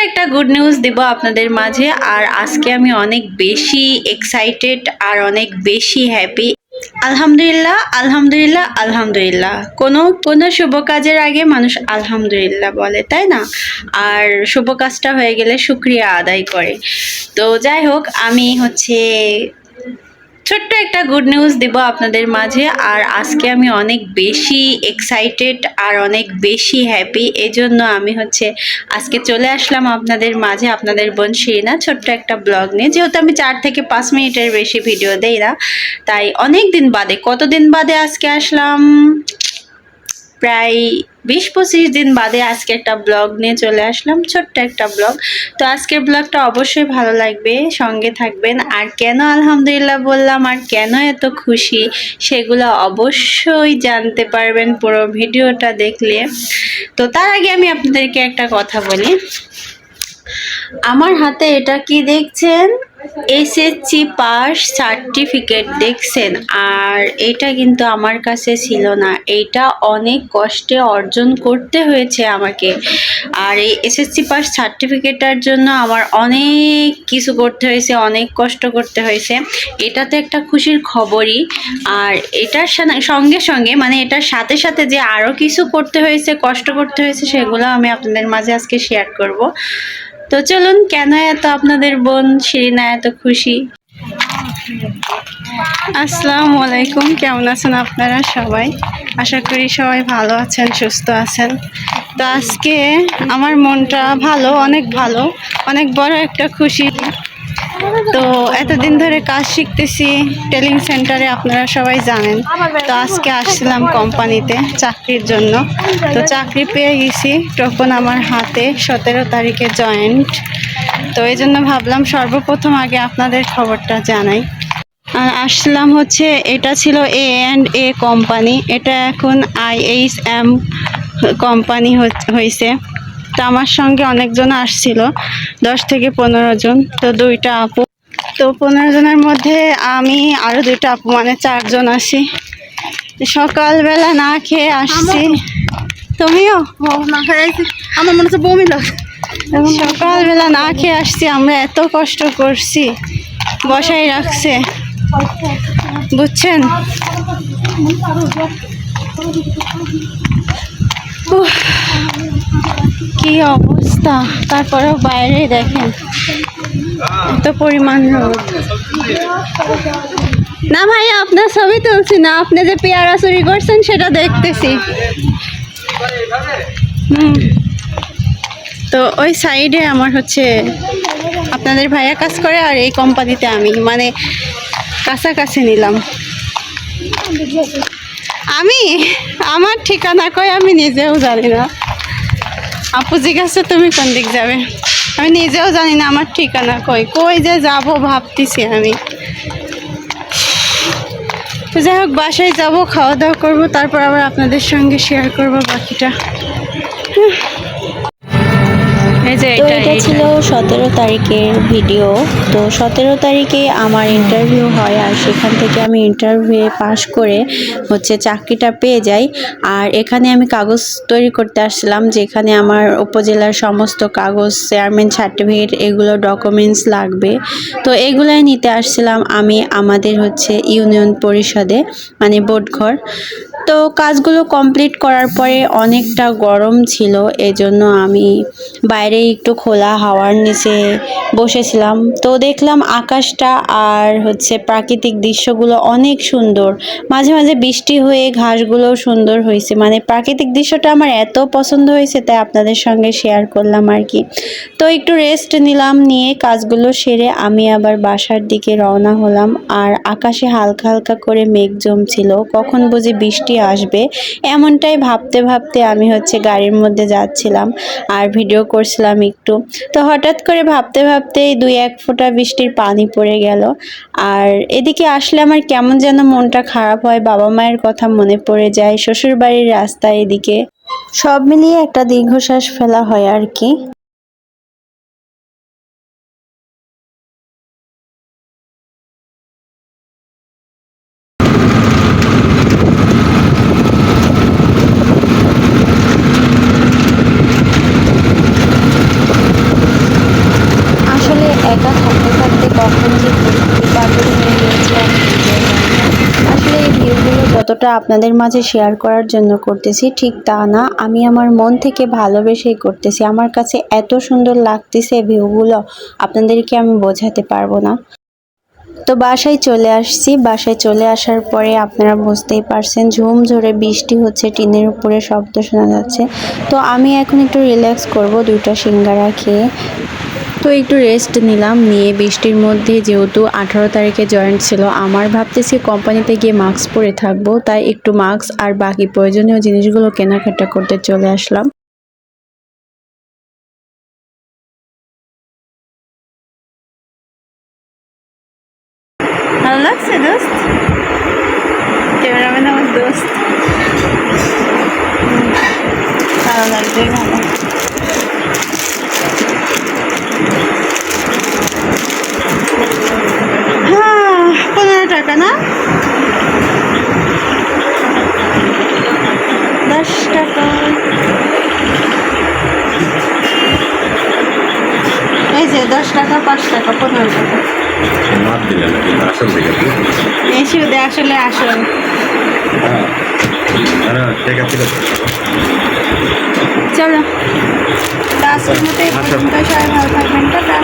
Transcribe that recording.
একটা good news দিব আপনাদের মাঝে। আর আজকে আমি অনেক বেশি এক্সাইটেড আর অনেক বেশি হ্যাপি। আলহামদুলিল্লাহ, আলহামদুলিল্লাহ, আলহামদুলিল্লাহ। কোনো শুভ কাজের আগে মানুষ আলহামদুলিল্লাহ বলে, তাই না? আর শুভ কাজটা হয়ে গেলে শুকরিয়া আদায় করে। তো যাই হোক, আমি ছোট্ট একটা গুড নিউজ দিব আপনাদের মাঝে। আর আজকে আমি অনেক বেশি এক্সাইটেড আর অনেক বেশি হ্যাপি। এজন্য আমি আজকে চলে আসলাম আপনাদের মাঝে, আপনাদের বোন শিরিনা, ছোট্ট একটা ব্লগ নিয়ে। যেহেতু আমি 4 থেকে 5 মিনিটের বেশি ভিডিও দেই না, তাই অনেক দিন বাদে, কতদিন বাদে আজকে আসলাম, প্রায় 20-25 দিন বাদে আজকে একটা ব্লগ নিয়ে চলে আসলাম, ছোট্ট একটা ব্লগ। তো আজকের ব্লগটা অবশ্যই ভালো লাগবে, সঙ্গে থাকবেন। আর কেন আলহামদুলিল্লাহ বললাম আর কেন এত খুশি, সেগুলো অবশ্যই জানতে পারবেন পুরো ভিডিওটা দেখলে। তো তার আগে আমি আপনাদেরকে একটা কথা বলি। আমার হাতে এটা কি দেখছেন? এসএসসি পাস সার্টিফিকেট দেখছেন। আর এটা কিন্তু আমার কাছে ছিল না, এটা অনেক কষ্টে অর্জন করতে হয়েছে আমাকে। আর এই এসএসসি পাস সার্টিফিকেটটার জন্য আমার অনেক কিছু করতে হয়েছে, অনেক কষ্ট করতে হয়েছে। এটা তো একটা খুশির খবরই। আর এটার সঙ্গে সঙ্গে, মানে এটার সাথে সাথে যে আরও কিছু করতে হয়েছে, কষ্ট করতে হয়েছে, সেগুলো আমি আপনাদের মাঝে আজকে শেয়ার করব। তো চলুন, কেন এত আপনাদের বোন শিরিনা এত খুশি। আসসালামু আলাইকুম, কেমন আছেন আপনারা সবাই? আশা করি সবাই ভালো আছেন, সুস্থ আছেন। তো আজকে আমার মনটা ভালো, অনেক ভালো, অনেক বড় একটা খুশি। তো এতদিন ধরে কাজ শিখতেছি টেলিং সেন্টারে, আপনারা সবাই জানেন। তো আজকে আসছিলাম কোম্পানিতে চাকরির জন্য। তো চাকরি পেয়ে গেছি, টোকন আমার হাতে, 17 তারিখে জয়েন্ট। তো এই জন্য ভাবলাম সর্বপ্রথম আগে আপনাদের খবরটা জানাই। আর আসলাম এটা ছিল A&A কোম্পানি, এটা এখন IHM কোম্পানি হয়েছে। তো আমার সঙ্গে অনেকজন আসছিল, 10 থেকে 15 জন। তো 2টা আপু, তো 15 জনের মধ্যে আমি আরো 2টা আপু, মানে 4 জন আসি। সকালবেলা না খেয়ে আসছি। তুমিও না খেয়ে? আমার মনে হচ্ছে বমি লাগে। সকালবেলা না খেয়ে আসছি, আমরা এত কষ্ট করছি, বসাই রাখছে, বুঝছেন? কি অবস্থা! তারপরেও বাইরে দেখেন এত পরিমাণ রোদ। না ভাইয়া, আপনার ছবি তুলছি না, আপনি যে পেয়ারা চুরি করছেন সেটা দেখতেছি। তো ওই সাইডে আমার আপনাদের ভাইয়া কাজ করে, আর এই কোম্পানিতে আমি, মানে কাছাকাছি নিলাম। আমার ঠিকানা কই আমি নিজেও জানি না। আপু জিজ্ঞাসা তুমি কোন দিক যাবে, আমি নিজেও জানি না আমার ঠিকানা কই, কই যে যাবো ভাবতেছি আমি। তো যাই হোক, বাসায় যাবো, খাওয়া দাওয়া করবো, তারপর আবার আপনাদের সঙ্গে শেয়ার করবো বাকিটা। তো এটা ছিল 17 তারিখের ভিডিও। তো 17 তারিখে আমার ইন্টারভিউ হয়, আর সেখান থেকে আমি ইন্টারভিউ পাস করে চাকরিটা পেয়ে যাই। আর এখানে আমি কাগজ তৈরি করতে আসছিলাম, যেখানে আমার উপজেলার সমস্ত কাগজ, চেয়ারম্যান সার্টিফিকেট, এগুলো ডকুমেন্টস লাগবে। তো এগুলাই নিতে আসছিলাম আমি আমাদের ইউনিয়ন পরিষদে, মানে বোর্ড ঘর। তো কাজগুলো কমপ্লিট করার পরে অনেকটা গরম ছিল, এজন্য আমি বাইরে একটু খোলা হাওয়ার নিচে বসেছিলাম। তো দেখলাম আকাশটা আর প্রাকৃতিক দৃশ্যগুলো অনেক সুন্দর, মাঝে মাঝে বৃষ্টি হয়ে ঘাসগুলো সুন্দর হয়েছে। মানে প্রাকৃতিক দৃশ্যটা আমার এত পছন্দ হয়েছে, তাই আপনাদের সঙ্গে শেয়ার করলাম আর কি। তো একটু রেস্ট নিলাম, নিয়ে কাজগুলো সেরে আমি আবার বাসার দিকে রওনা হলাম। আর আকাশে হালকা হালকা করে মেঘ জমছিল, কখন বুঝি বৃষ্টি আসবে, এমনটাই ভাবতে ভাবতে আমি গাড়ির মধ্যে যাচ্ছিলাম আর ভিডিও করছিলাম একটু। তো হঠাৎ করে ভাবতে ভাবতেই 2-1 ফোঁটা বৃষ্টির পানি পড়ে গেল। আর এদিকে আসলে আমার কেমন যেন মনটা খারাপ হয়, বাবা মায়ের কথা মনে পড়ে যায়, শ্বশুর বাড়ির রাস্তা, এদিকে সব মিলিয়ে একটা দীর্ঘশ্বাস ফেলা হয় আর কি। কখন যে ঘুরতে পাগল হয়ে গেছে আমি নিজেও জানি না। আসলে এই ভিউগুলো যতটা আপনাদের মাঝে শেয়ার করার জন্য করতেছি ঠিক তা না, আমি আমার মন থেকে ভালোবেসেই করতেছি। আমার কাছে এত সুন্দর লাগতেছে ভিউগুলো, আপনাদেরকে আমি বোঝাতে পারবো না। তো বাসায় চলে আসছি, বাসায় চলে আসার পরে আপনারা বুঝতেই পারছেন ঝুমঝরে বৃষ্টি হচ্ছে, টিনের উপরে শব্দ শোনা যাচ্ছে। তো আমি এখন একটু রিল্যাক্স করব 2টা সিঙ্গারা খেয়ে। তো একটু রেস্ট নিলাম, নিয়ে বৃষ্টির মধ্যে যেহেতু 18 তারিখে জয়েন্ট ছিল, আমার ভাবতেছি কোম্পানিতে গিয়ে মাস্ক পরে থাকবো, তাই একটু মাস্ক আর বাকি প্রয়োজনীয় জিনিসগুলো কেনাকাটা করতে চলে আসলাম। ভালো লাগছে দোস্ত, ক্যামেরাম্যান আমার দোস্ত, ভালো লাগছে ভালো। হ্যাঁ 15 টাকা না, 10 টাকা। এই যে 10 টাকা, 5 টাকা, 15 টাকা। মাপ দিলে নাকি আসল দিকে? বেশি ওদের আসলে আসল। হ্যাঁ ঠিক আছে। চলো, আজকের মতো এই পর্যন্ত, সবাই ভালো থাকবেন, টাটা।